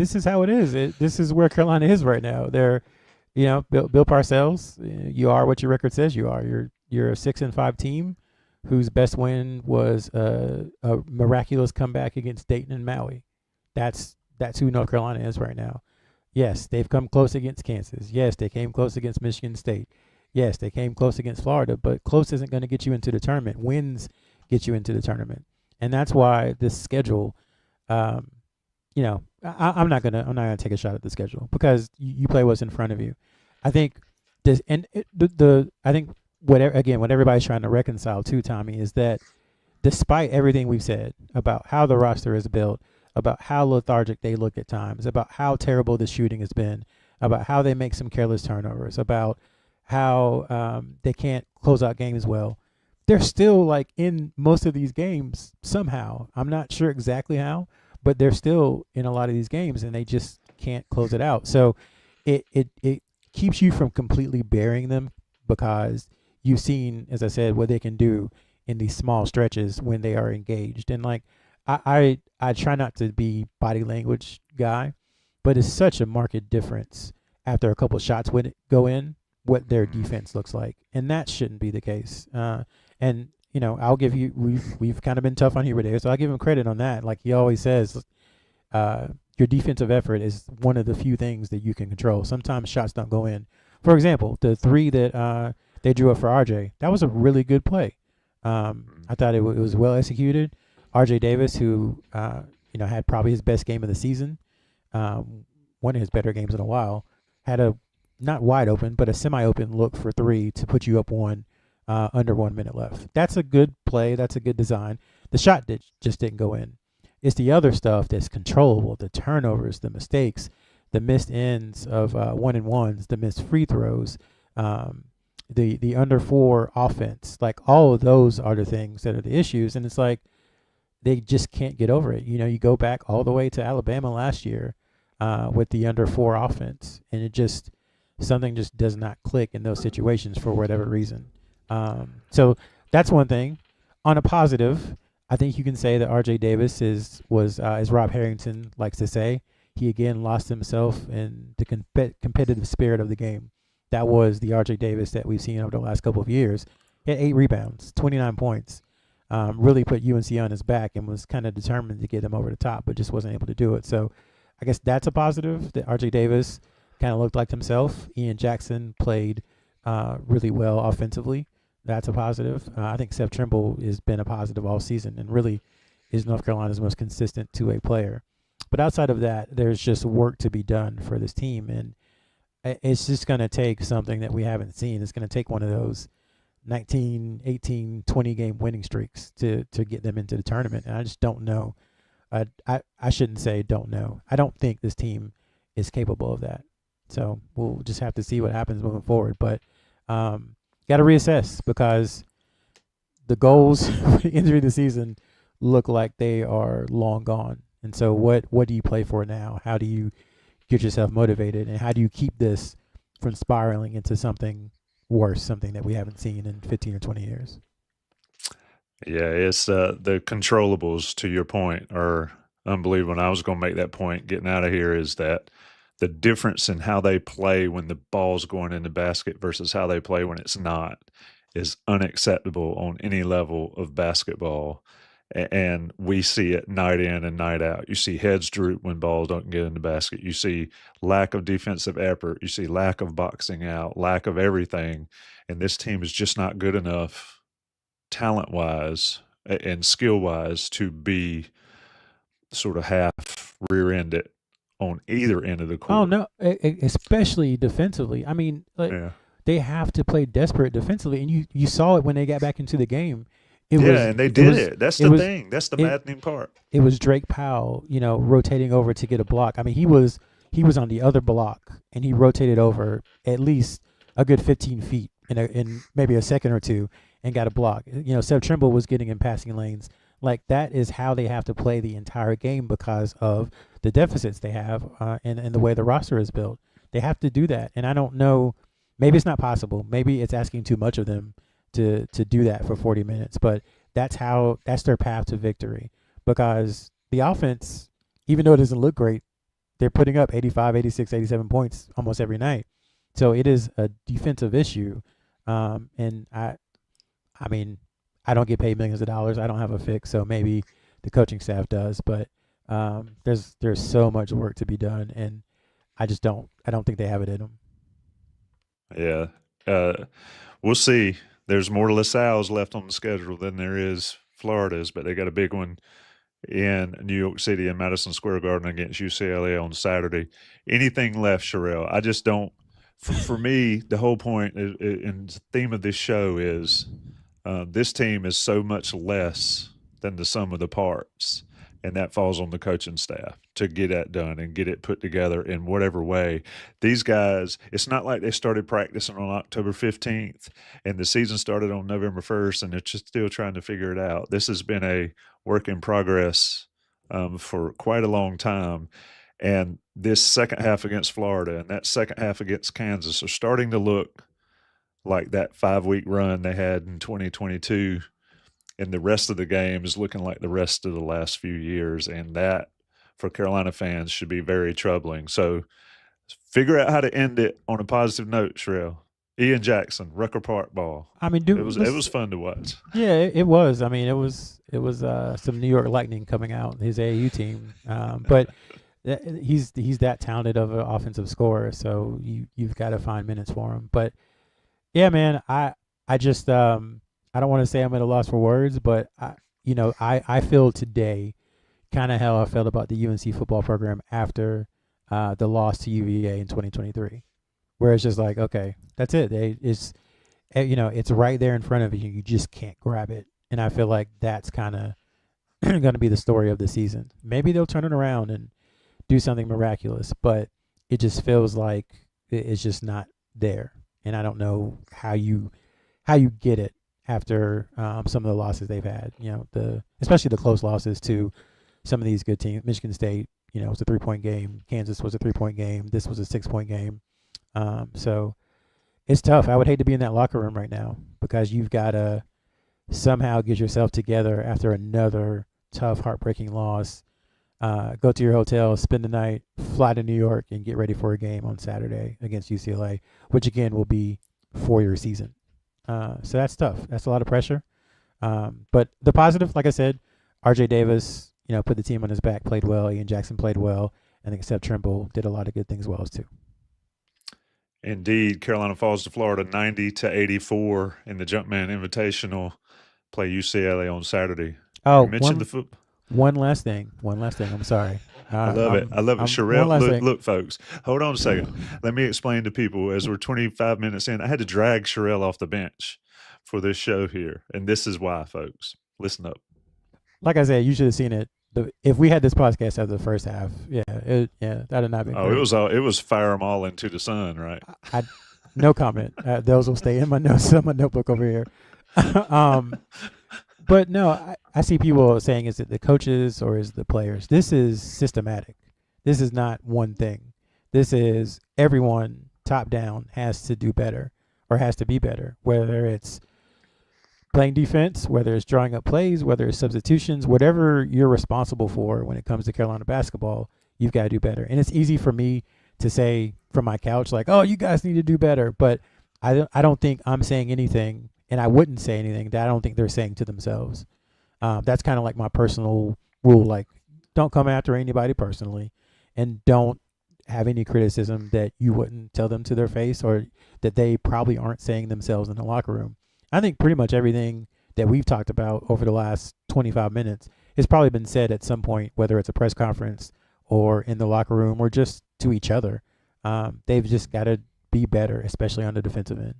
this is how it is. This is where Carolina is right now. They're, Bill Parcells. You are what your record says you are. You're a 6-5 team, whose best win was a miraculous comeback against Dayton and Maui. That's who North Carolina is right now. Yes, they've come close against Kansas. Yes, they came close against Michigan State. Yes, they came close against Florida, but close isn't going to get you into the tournament. Wins get you into the tournament, and that's why this schedule. I'm not gonna take a shot at the schedule because you play what's in front of you. I think this and I think what everybody's trying to reconcile too, Tommy, is that despite everything we've said about how the roster is built, about how lethargic they look at times, about how terrible the shooting has been, about how they make some careless turnovers, about how they can't close out games well. They're still like in most of these games somehow. I'm not sure exactly how, but they're still in a lot of these games and they just can't close it out. So it keeps you from completely burying them because you've seen, as I said, what they can do in these small stretches when they are engaged. And like I try not to be body language guy, but it's such a marked difference after a couple of shots would go in what their defense looks like, and that shouldn't be the case. And I'll give you we've kind of been tough on Hubert there, so I'll give him credit on that. Like he always says, your defensive effort is one of the few things that you can control. Sometimes shots don't go in. For example, the three that they drew up for RJ, that was a really good play. I thought it was well executed. RJ Davis, who had probably his best game of the season, one of his better games in a while, had a not wide open, but a semi-open look for three to put you up one under 1 minute left. That's a good play. That's a good design. The shot just didn't go in. It's the other stuff that's controllable, the turnovers, the mistakes, the missed ends of 1-and-1s, the missed free throws, the under 4 offense. Like all of those are the things that are the issues. And it's like they just can't get over it. You go back all the way to Alabama last year with the under 4 offense, and something just does not click in those situations for whatever reason. So that's one thing. On a positive, I think you can say that RJ Davis was as Rob Harrington likes to say, he again lost himself in the competitive spirit of the game. That was the RJ Davis that we've seen over the last couple of years. He had 8 rebounds, 29 points. Really put UNC on his back and was kind of determined to get them over the top, but just wasn't able to do it. So I guess that's a positive that RJ Davis kind of looked like himself. Ian Jackson played really well offensively. That's a positive. I think Seth Trimble has been a positive all season and really is North Carolina's most consistent two-way player. But outside of that, there's just work to be done for this team, and it's just going to take something that we haven't seen. It's going to take one of those 19, 18, 20-game winning streaks to get them into the tournament, and I just don't know. I shouldn't say don't know. I don't think this team is capable of that. So we'll just have to see what happens moving forward. But got to reassess because the goals for the end of the season look like they are long gone. And so what do you play for now? How do you get yourself motivated? And how do you keep this from spiraling into something worse, something that we haven't seen in 15 or 20 years? Yeah, it's the controllables, to your point, are unbelievable. And I was going to make that point getting out of here is that the difference in how they play when the ball's going in the basket versus how they play when it's not is unacceptable on any level of basketball. And we see it night in and night out. You see heads droop when balls don't get in the basket. You see lack of defensive effort. You see lack of boxing out, lack of everything. And this team is just not good enough talent-wise and skill-wise to be sort of half rear-ended on either end of the court. Oh, no, especially defensively. I mean, they have to play desperate defensively, and you saw it when they got back into the game. And they did it. That's the thing. That's the maddening part. It was Drake Powell, rotating over to get a block. I mean, he was on the other block, and he rotated over at least a good 15 feet in maybe a second or two and got a block. Seth Trimble was getting in passing lanes. Like, that is how they have to play the entire game because of the deficits they have and the way the roster is built. They have to do that. And I don't know, maybe it's not possible. Maybe it's asking too much of them to do that for 40 minutes. But that's their path to victory. Because the offense, even though it doesn't look great, they're putting up 85, 86, 87 points almost every night. So it is a defensive issue. And I mean, I don't get paid millions of dollars. I don't have a fix, so maybe the coaching staff does. But there's so much work to be done, and I don't think they have it in them. Yeah. We'll see. There's more LaSalle's left on the schedule than there is Florida's, but they got a big one in New York City in Madison Square Garden against UCLA on Saturday. Anything left, Sherrell? I just don't. For me, the whole point and the theme of this show is this team is so much less than the sum of the parts, and that falls on the coaching staff to get that done and get it put together in whatever way. These guys, it's not like they started practicing on October 15th and the season started on November 1st and they're just still trying to figure it out. This has been a work in progress for quite a long time. And this second half against Florida and that second half against Kansas are starting to look like that 5-week run they had in 2022. And the rest of the game is looking like the rest of the last few years. And that, for Carolina fans, should be very troubling. So figure out how to end it on a positive note, Sherrell. Ian Jackson, Rucker Park ball. I mean, it was fun to watch. Yeah, it was. I mean, it was some New York Lightning coming out, his AAU team. But he's that talented of an offensive scorer, so you've got to find minutes for him. But yeah, man, I just I don't want to say I'm at a loss for words, but I feel today kind of how I felt about the UNC football program after the loss to UVA in 2023, where it's just like, okay, that's it. It's right there in front of you. You just can't grab it, and I feel like that's kind of going to be the story of the season. Maybe they'll turn it around and do something miraculous, but it just feels like it's just not there, and I don't know how you get it after some of the losses they've had, especially the close losses to some of these good teams. Michigan State, it was a 3-point game. Kansas was a 3-point game. This was a 6-point game. So it's tough. I would hate to be in that locker room right now because you've got to somehow get yourself together after another tough, heartbreaking loss. Go to your hotel, spend the night, fly to New York, and get ready for a game on Saturday against UCLA, which again will be for your season. So that's tough. That's a lot of pressure. But the positive, like I said, RJ Davis, put the team on his back, played well. Ian Jackson played well. I think Seth Trimble did a lot of good things well too. Indeed, Carolina falls to Florida 90-84 in the Jumpman Invitational. Play UCLA on Saturday. Oh, you mentioned the football. One last thing. I'm sorry. I love it. Sherrell, look, folks, hold on a second. Let me explain to people as we're 25 minutes in. I had to drag Sherrell off the bench for this show here. And this is why, folks. Listen up. Like I said, you should have seen it. If we had this podcast after the first half, that would not be. Oh, great. It was fire them all into the sun, right? No comment. Those will stay in my notes, my notebook over here. But no, I see people saying, is it the coaches or is it the players? This is systematic. This is not one thing. This is everyone top down has to do better or has to be better, whether it's playing defense, whether it's drawing up plays, whether it's substitutions, whatever you're responsible for when it comes to Carolina basketball, you've got to do better. And it's easy for me to say from my couch, like, oh, you guys need to do better. But I don't think I'm saying anything, and I wouldn't say anything that I don't think they're saying to themselves. That's kind of like my personal rule. Like, don't come after anybody personally, and don't have any criticism that you wouldn't tell them to their face or that they probably aren't saying themselves in the locker room. I think pretty much everything that we've talked about over the last 25 minutes has probably been said at some point, whether it's a press conference or in the locker room or just to each other. They've just got to be better, especially on the defensive end.